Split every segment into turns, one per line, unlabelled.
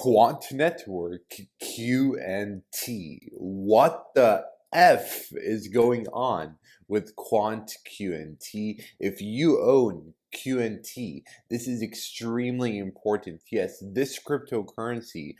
Quant Network, QNT. What the F is going on with Quant QNT? If you own QNT, this is extremely important. Yes, this cryptocurrency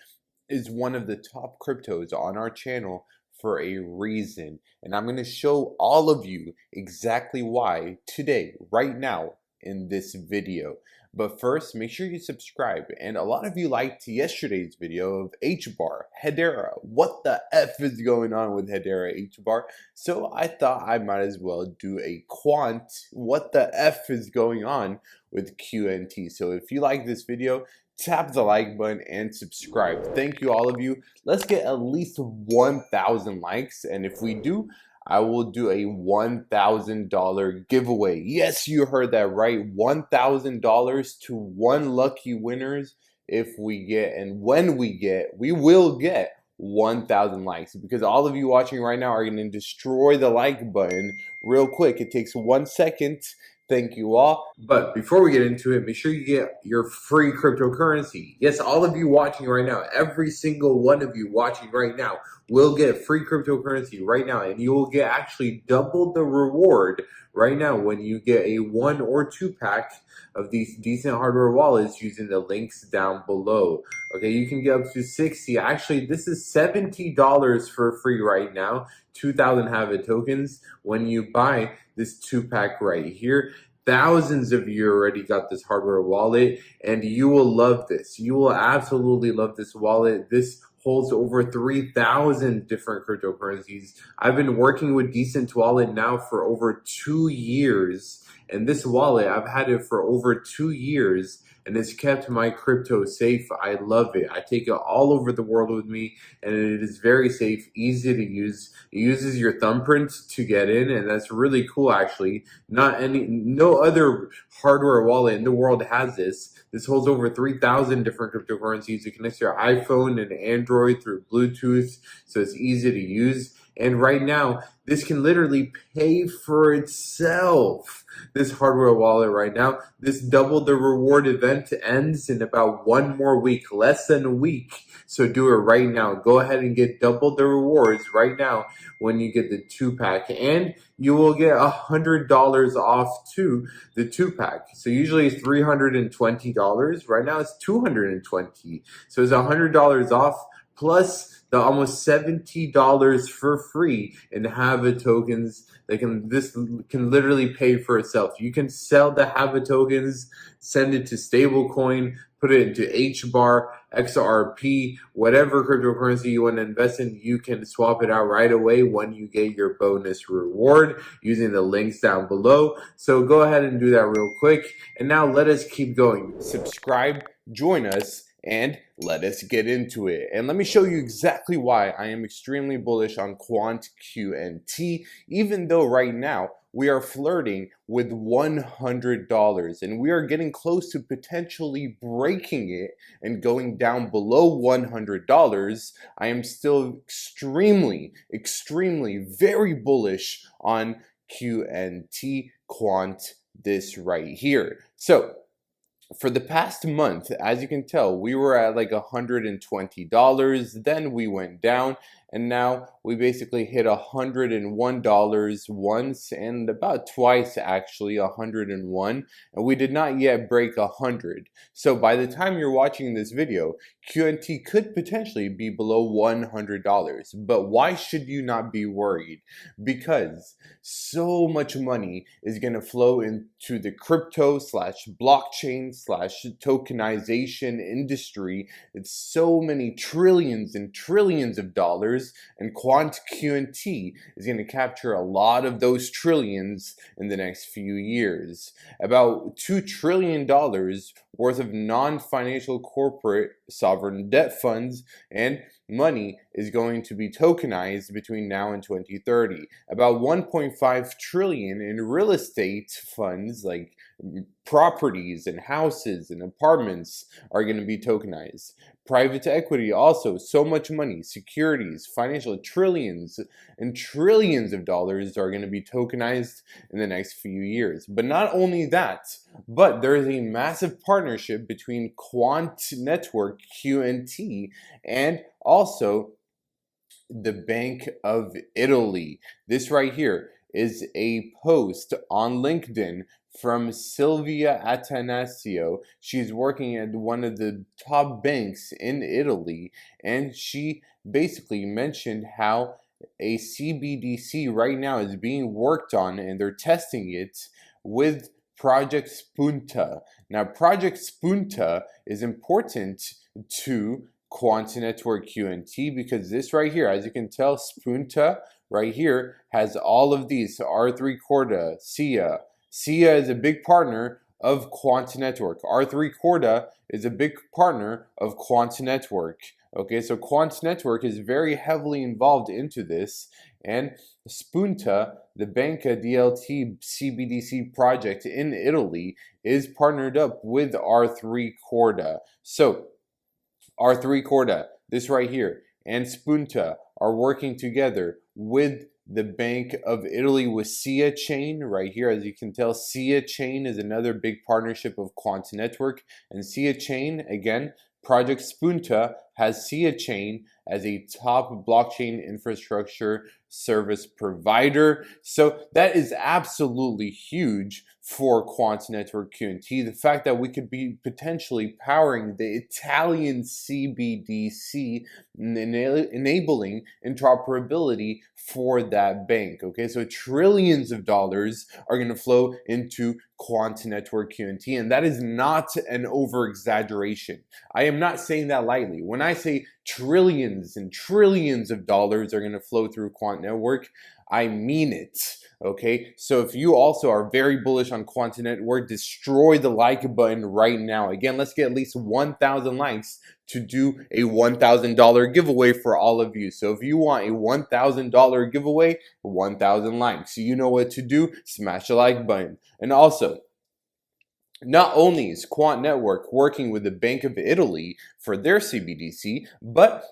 is one of the top cryptos on our channel for a reason. And I'm going to show all of you exactly why today, right now, in this video. But first, make sure you subscribe. And a lot of you liked yesterday's video of H-bar, Hedera. What the F is going on with Hedera H-bar? So I thought I might as well do a quant, what the F is going on with QNT. So if you like this video, tap the like button and subscribe. Thank you, all of you. Let's get at least 1,000 likes. And if we do, I will do a $1,000 giveaway. Yes, you heard that right. $1,000 to one lucky winners if we get, and when we get, we will get 1,000 likes, because all of you watching right now are going to destroy the like button real quick. It takes 1 second. Thank you all. But before we get into it, make sure you get your free cryptocurrency. Yes, all of you watching right now, every single one of you watching right now will get free cryptocurrency right now, and you will get actually double the reward right now when you get a 1 or 2 pack of these decent hardware wallets using the links down below. Okay, you can get up to 60. Actually, this is $70 for free right now. 2,000 Habit tokens when you buy this 2-pack right here. Thousands of you already got this hardware wallet, and you will love this. You will absolutely love this wallet. This holds over 3,000 different cryptocurrencies. I've been working with Decent Wallet now for over 2 years, and this wallet, I've had it for over 2 years, and it's kept my crypto safe. I love it. I take it all over the world with me, and it is very safe, easy to use. It uses your thumbprint to get in, and that's really cool, actually. No other hardware wallet in the world has this. This holds over 3,000 different cryptocurrencies. It connects to your iPhone and Android through Bluetooth, so it's easy to use. And right now, this can literally pay for itself. This hardware wallet right now, this double the reward event ends in about 1 more week, less than a week. So do it right now. Go ahead and get double the rewards right now when you get the 2-pack. And you will get $100 off to the 2-pack. So usually it's $320. Right now it's $220. So it's $100 off plus the almost $70 for free in Habit tokens. This can literally pay for itself. You can sell the Habit tokens, send it to stablecoin, put it into HBAR, XRP, whatever cryptocurrency you want to invest in. You can swap it out right away when you get your bonus reward using the links down below. So go ahead and do that real quick. And now let us keep going. Subscribe, join us, and let us get into it. And let me show you exactly why I am extremely bullish on Quant QNT, even though right now we are flirting with $100, and we are getting close to potentially breaking it and going down below $100. I am still extremely, very bullish on QNT Quant, this right here. So for the past month, as you can tell, we were at like $120, then we went down, and now we basically hit $101 once, and about twice actually, 101, and we did not yet break 100. So by the time you're watching this video, QNT could potentially be below $100. But why should you not be worried? Because so much money is going to flow into the crypto slash blockchain slash tokenization industry. It's so many trillions and trillions of dollars, and Quant QNT is going to capture a lot of those trillions in the next few years. About $2 trillion worth of non-financial corporate sovereign debt funds and money is going to be tokenized between now and 2030. About 1.5 trillion in real estate funds like Properties and houses and apartments are going to be tokenized. Private equity also, so much money, securities, financial trillions and trillions of dollars are going to be tokenized in the next few years. But not only that, but there is a massive partnership between Quant Network, QNT, and also the Bank of Italy. This right here is a post on LinkedIn from Silvia Atanasio. She's working at one of the top banks in Italy, and she basically mentioned how a CBDC right now is being worked on and they're testing it with Project Spunta. Now, Project Spunta is important to Qnt Network QNT because this right here, as you can tell, Spunta right here has all of these. R3 Corda, SIA. SIA is a big partner of Qnt Network. R3 Corda is a big partner of Qnt Network. Okay, so Qnt Network is very heavily involved into this, and Spunta, the Banca DLT CBDC project in Italy, is partnered up with R3 Corda. So R3 Corda, this right here, and Spunta are working together with the Bank of Italy with SIA Chain right here. As you can tell, SIA Chain is another big partnership of Qnt Network. And SIA Chain, again, Project Spunta has SIA Chain as a top blockchain infrastructure service provider. So that is absolutely huge for Qnt Network QNT. The fact that we could be potentially powering the Italian CBDC, enabling interoperability for that bank. Okay, so trillions of dollars are going to flow into Qnt Network QNT, and that is not an over exaggeration. I am not saying that lightly. When I say trillions and trillions of dollars are going to flow through Qnt Network, I mean it. Okay, so if you also are very bullish on Qnt Network, destroy the like button right now. Again, let's get at least 1,000 likes to do a $1,000 giveaway for all of you. So if you want a $1,000 giveaway, 1,000 likes. You know what to do. Smash the like button. And also, not only is Qnt Network working with the Bank of Italy for their CBDC, but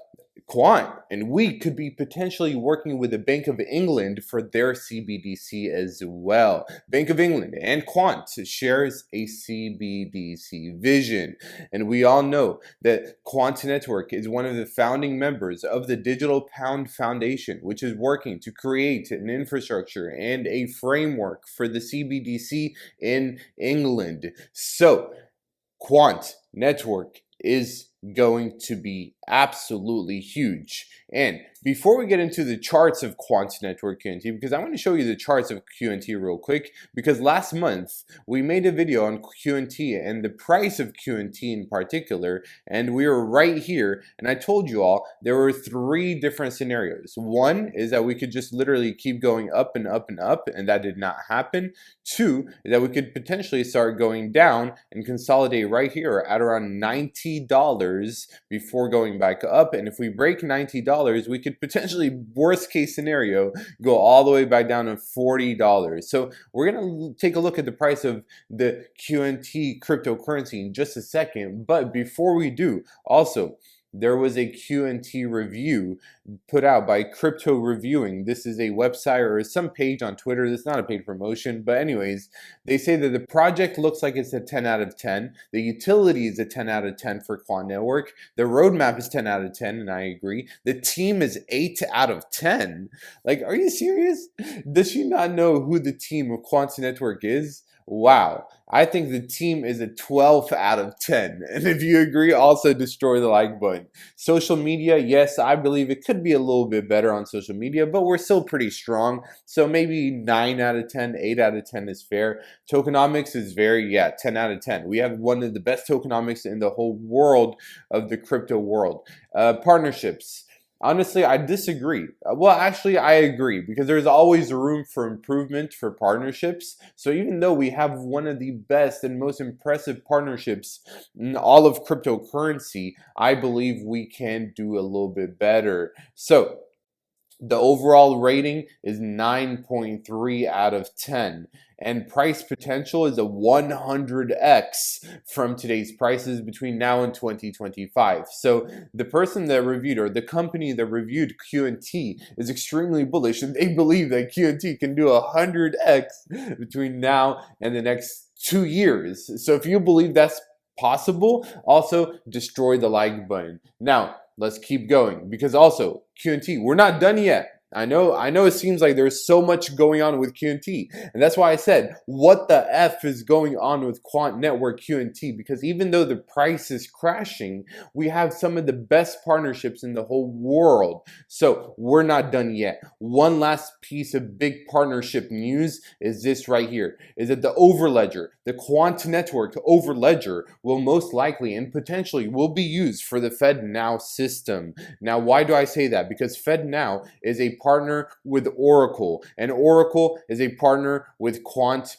Quant and we could be potentially working with the Bank of England for their CBDC as well. Bank of England and Quant shares a CBDC vision, and we all know that Qnt Network is one of the founding members of the Digital Pound Foundation, which is working to create an infrastructure and a framework for the CBDC in England. So, Qnt Network is going to be absolutely huge. And before we get into the charts of Qnt Network QNT, because I want to show you the charts of QNT real quick, because last month we made a video on QNT and the price of QNT in particular, and we were right here, and I told you all there were 3 different scenarios. One is that we could just literally keep going up and up and up, and that did not happen. 2 is that we could potentially start going down and consolidate right here at around $90 before going back up, and if we break $90, we could potentially, worst case scenario, go all the way back down to $40. So we're going to take a look at the price of the QNT cryptocurrency in just a second, but before we do, also, there was a QNT review put out by Crypto Reviewing. This is a website or some page on Twitter. This is not a paid promotion, but anyways, they say that the project looks like it's a 10 out of 10. The utility is a 10 out of 10 for Qnt Network. The roadmap is 10 out of 10, and I agree. The team is 8 out of 10. Like, are you serious? Does she not know who the team of Qnt Network is? Wow, I think the team is a 12 out of 10. And if you agree, also destroy the like button. Social media, yes, I believe it could be a little bit better on social media, but we're still pretty strong. So maybe 9 out of 10, 8 out of 10 is fair. Tokenomics is very, 10 out of 10. We have one of the best tokenomics in the whole world of the crypto world. Partnerships. Honestly, I disagree. Well, actually, I agree because there's always room for improvement for partnerships. So even though we have one of the best and most impressive partnerships in all of cryptocurrency, I believe we can do a little bit better. So, The overall rating is 9.3 out of 10. And price potential is a 100x from today's prices between now and 2025. So the person that reviewed, or the company that reviewed Qnt, is extremely bullish, and they believe that Qnt can do 100x between now and the next 2 years. So if you believe that's possible, also destroy the like button. Now, let's keep going, because also Qnt, we're not done yet. I know it seems like there's so much going on with Qnt, and that's why I said, what the F is going on with Quant Network Qnt? Because even though the price is crashing, we have some of the best partnerships in the whole world. So we're not done yet. One last piece of big partnership news is this right here, is that the overledger, the Quant Network overledger, will most likely and potentially will be used for the FedNow system. Now, why do I say that? Because FedNow is a partner with Oracle, and Oracle is a partner with Qnt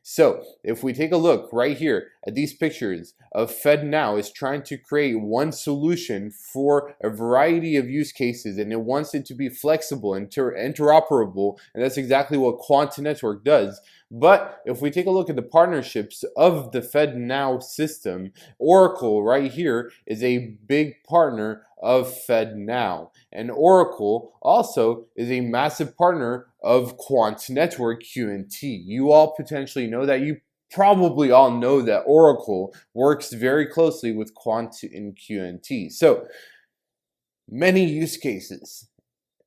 So if we take a look right here at these pictures of FedNow is trying to create one solution for a variety of use cases, and it wants it to be flexible and interoperable, and that's exactly what Qnt Network does. But if we take a look at the partnerships of the FedNow system, Oracle right here is a big partner of FedNow. And Oracle also is a massive partner of Quant Network Qnt. You all potentially know that. You probably all know that Oracle works very closely with Quant and Qnt. So many use cases.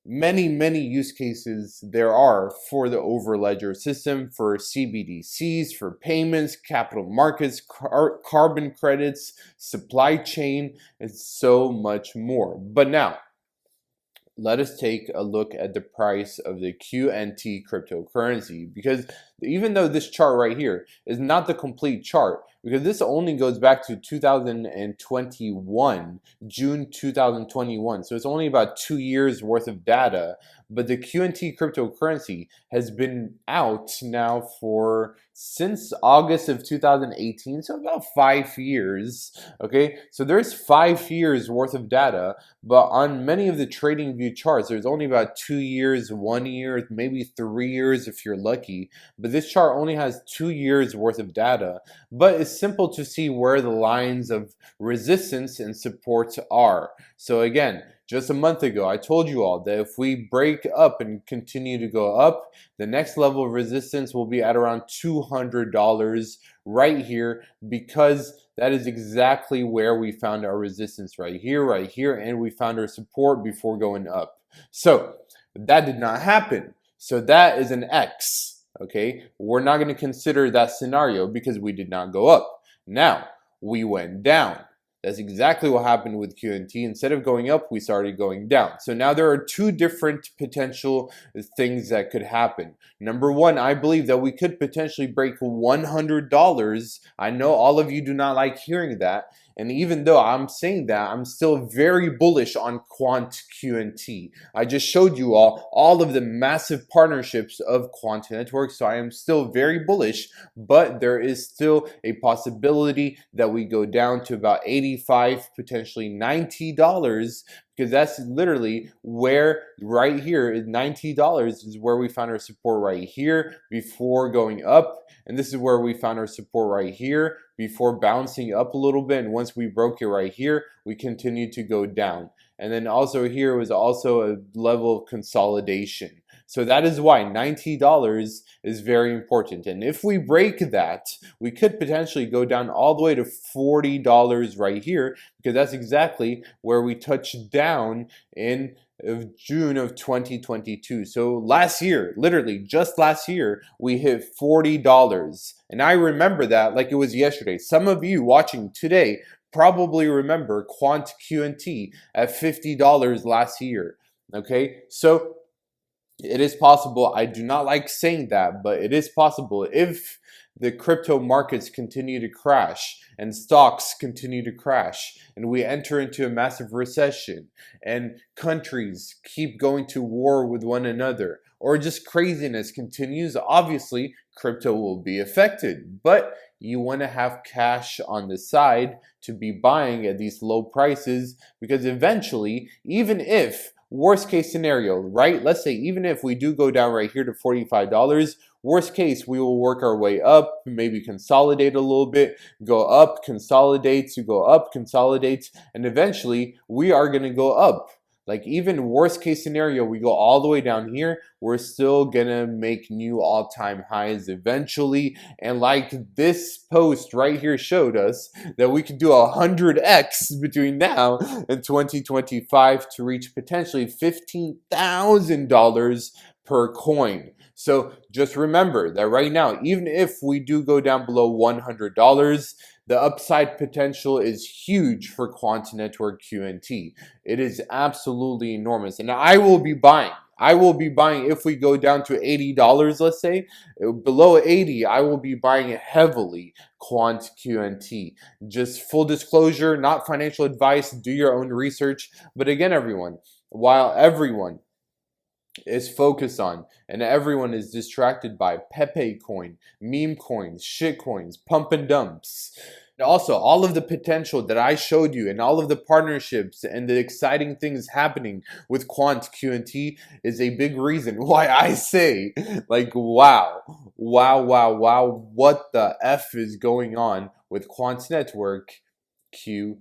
Many use cases there are for the overledger system, for CBDCs, for payments, capital markets, carbon credits, supply chain, and so much more. But now, let us take a look at the price of the Qnt cryptocurrency, because even though this chart right here is not the complete chart, because this only goes back to 2021, June 2021, so it's only about 2 years worth of data, but the Qnt cryptocurrency has been out now for since August of 2018, so about 5 years, okay? So there's 5 years worth of data, but on many of the TradingView charts, there's only about 2 years, 1 year, maybe 3 years if you're lucky, but this chart only has 2 years worth of data, but it's simple to see where the lines of resistance and support are. So again, just a month ago, I told you all that if we break up and continue to go up, the next level of resistance will be at around $200 right here, because that is exactly where we found our resistance right here, and we found our support before going up. So that did not happen. So that is an X. Okay, we're not going to consider that scenario because we did not go up. Now, we went down. That's exactly what happened with Qnt. Instead of going up, we started going down. So now there are two different potential things that could happen. Number one, I believe that we could potentially break $100. I know all of you do not like hearing that. And even though I'm saying that, I'm still very bullish on Quant Qnt. I just showed you all of the massive partnerships of Quant Network, so I am still very bullish, but there is still a possibility that we go down to about $85, potentially $90, because that's literally where right here is $90 is where we found our support right here before going up, and this is where we found our support right here before bouncing up a little bit, and once we broke it right here, we continued to go down. And then also here was also a level of consolidation. So that is why $90 is very important. And if we break that, we could potentially go down all the way to $40 right here, because that's exactly where we touched down in June of 2022. So last year, literally just last year, we hit $40. And I remember that like it was yesterday. Some of you watching today probably remember Quant Qnt at $50 last year. Okay, so it is possible. I do not like saying that, but it is possible if the crypto markets continue to crash and stocks continue to crash and we enter into a massive recession and countries keep going to war with one another, or just craziness continues, obviously crypto will be affected. But you want to have cash on the side to be buying at these low prices, because eventually, even if Worst case scenario, right? Let's say even if we do go down right here to $45, worst case, we will work our way up, maybe consolidate a little bit, go up, consolidate, to go up, consolidate, and eventually we are going to go up. Like even worst case scenario, we go all the way down here, we're still gonna make new all-time highs eventually. And like this post right here showed us, that we could do 100x between now and 2025 to reach potentially $15,000 per coin. So just remember that right now, even if we do go down below $100, the upside potential is huge for Quant Network QNT. It is absolutely enormous. And I will be buying. I will be buying if we go down to $80, let's say. Below 80, I will be buying heavily Quant QNT. Just full disclosure, not financial advice. Do your own research. But again, everyone, while everyone is focused on and everyone is distracted by Pepe coin, meme coins, shit coins, pump and dumps. And also, all of the potential that I showed you and all of the partnerships and the exciting things happening with Quant QNT is a big reason why I say, like, wow, what the F is going on with Quant Network QNT.